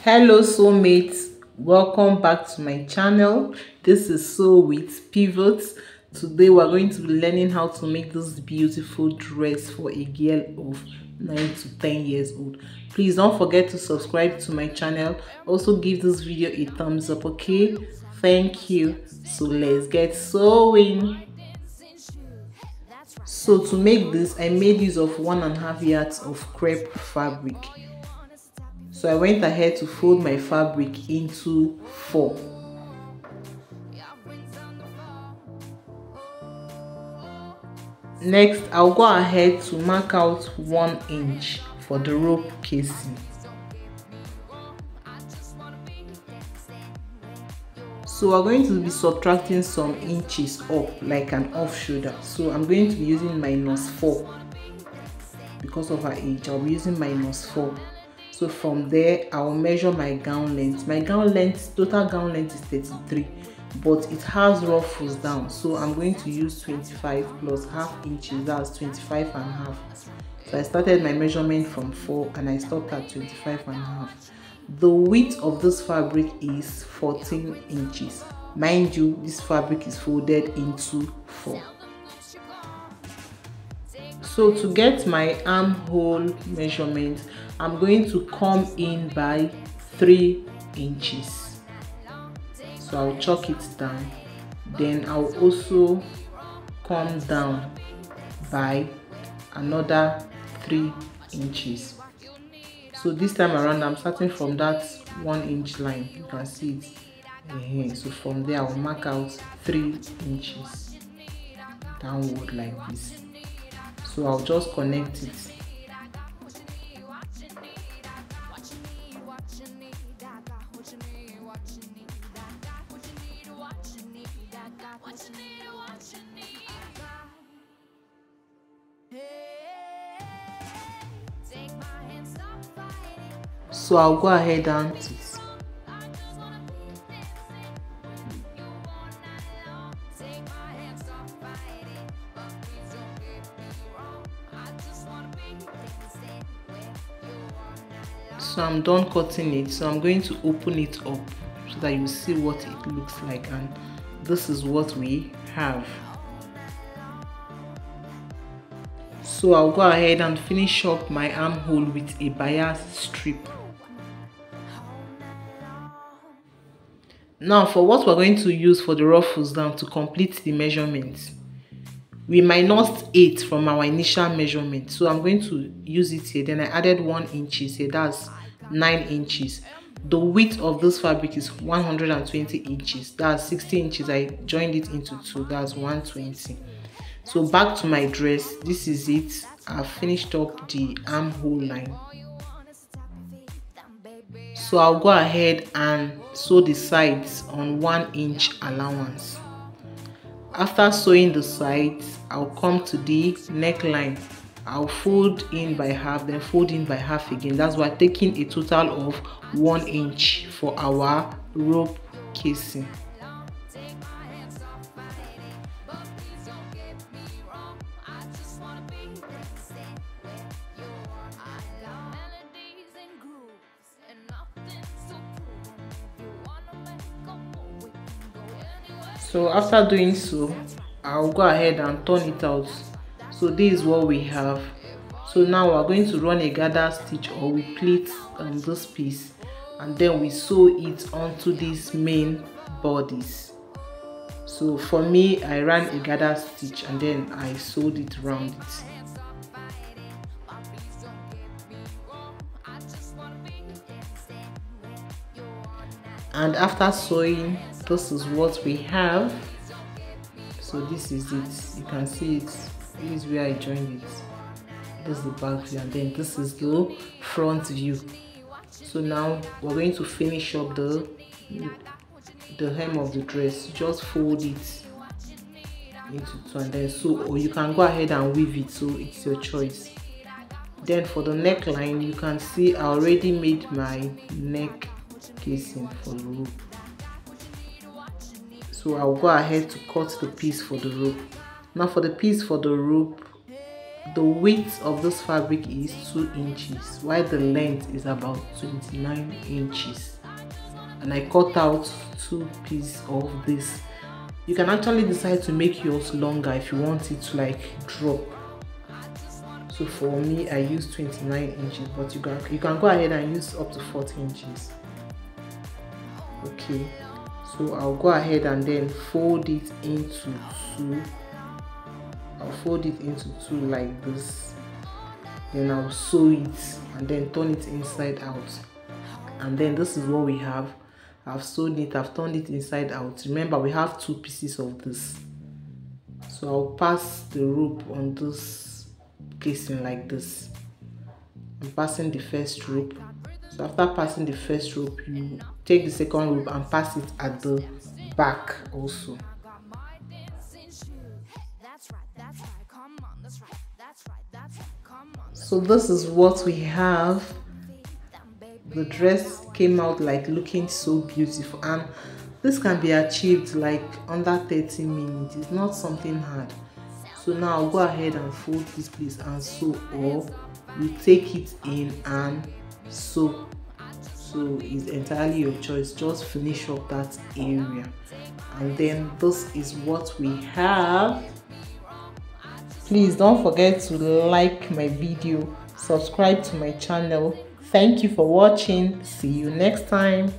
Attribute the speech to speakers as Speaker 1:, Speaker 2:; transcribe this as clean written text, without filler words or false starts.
Speaker 1: Hello soulmates, welcome back to my channel. This is Sew with Pivots. Today we're going to be learning how to make this beautiful dress for a girl of 9 to 10 years old. Please don't forget to subscribe to my channel. Also give this video a thumbs up, okay? Thank you. So let's get sewing. So to make this, I made use of 1.5 yards of crepe fabric. So I went ahead to fold my fabric into 4. Next, I'll go ahead to mark out 1 inch for the rope casing. So we're going to be subtracting some inches up like an off shoulder. So I'm going to be using -4 because of her age. I'll be using -4. So from there, I will measure my gown length. My gown length, total gown length is 33, but it has ruffles down. So I'm going to use 25 plus ½ inches, that's 25.5. So I started my measurement from 4 and I stopped at 25.5. The width of this fabric is 14 inches. Mind you, this fabric is folded into 4. So to get my armhole measurement, I'm going to come in by 3 inches. So I'll chalk it down. Then I'll also come down by another 3 inches. So this time around, I'm starting from that 1 inch line. You can see it. So from there, I'll mark out 3 inches downward like this. So I'll just connect it. So I'll go ahead and so I'm done cutting it. So I'm going to open it up so that you see what it looks like, and this is what we have. So I'll go ahead and finish up my armhole with a bias strip. Now for what we're going to use for the ruffles down to complete the measurements, we minused 8 from our initial measurement. So I'm going to use it here. Then I added 1 inch here, that's 9 inches. The width of this fabric is 120 inches. That's 60 inches. I joined it into 2. That's 120. So back to my dress. This is it. I've finished up the armhole line. So I'll go ahead and sew the sides on 1 inch allowance. After sewing the sides, I'll come to the neckline. I'll fold in by half, then fold in by half again. That's why taking a total of 1 inch for our rope casing. So after doing so, I'll go ahead and turn it out. So this is what we have. So now we're going to run a gather stitch, or we pleat this piece, and then we sew it onto these main bodies. So for me, I ran a gather stitch and then I sewed it around it. And after sewing, this is what we have. So this is it. You can see it. This is where I joined it. This is the back view, and then this is the front view. So now we're going to finish up the hem of the dress. Just fold it into 2 and then sew, or you can go ahead and weave it, so it's your choice. Then for the neckline, you can see I already made my neck casing for the rope. So I'll go ahead to cut the piece for the rope. Now for the piece for the rope, the width of this fabric is 2 inches while the length is about 29 inches, and I cut out 2 pieces of this. You can actually decide to make yours longer if you want it to like drop. So for me, I use 29 inches, but you can go ahead and use up to 40 inches. Okay, so I'll go ahead and then fold it into 2. I'll fold it into 2 like this. Then I'll sew it and then turn it inside out. And then this is what we have. I've sewed it, I've turned it inside out. Remember, we have 2 pieces of this. So I'll pass the rope on this casing like this. I'm passing the first rope. So after passing the first rope, you take the second rope and pass it at the back also. So this is what we have. The dress came out like looking so beautiful, and this can be achieved like under 30 minutes. It's not something hard. So now I'll go ahead and fold this place and sew, or you take it in and sew. So it's entirely your choice. Just finish up that area, and then this is what we have. Please don't forget to like my video, subscribe to my channel. Thank you for watching. See you next time.